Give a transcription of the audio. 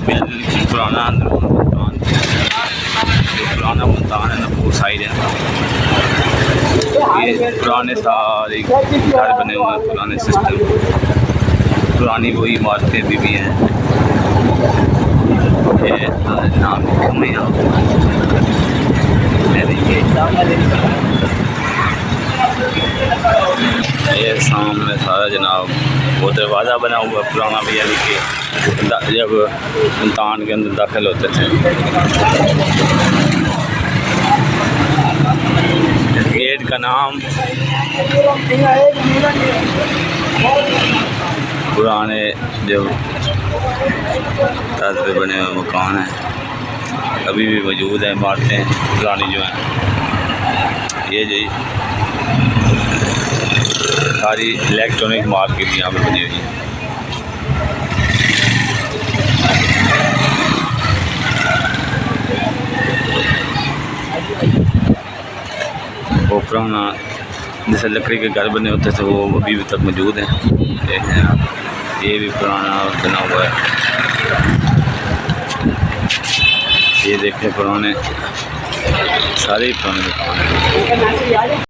पुराना पुराना मुल्तान है, नूपुर साइड है। ये पुराने सारे घर बने हुए हैं, पुराने सिस्टम, पुरानी वही इमारतें अभी भी हैं। ये नाम लिखा हुआ है यहाँ ये सामने सारा जनाब वो दरवाज़ा बना हुआ पुराना भी, यानी कि जब मुल्तान के अंदर दाखिल होते थे। गेट का नाम पुराने जो तर्ज पे बने हुए मकान हैं अभी भी मौजूद हैं, इमारतें पुरानी जो हैं। ये जी सारी इलेक्ट्रॉनिक मार्केट यहाँ पे बनी हुई है। वो पुराना जैसे लकड़ी के घर बने होते थे वो अभी भी तक मौजूद हैं। ये भी पुराना बना हुआ है। ये देखें पुराने सारे पुराने दुकान हैं।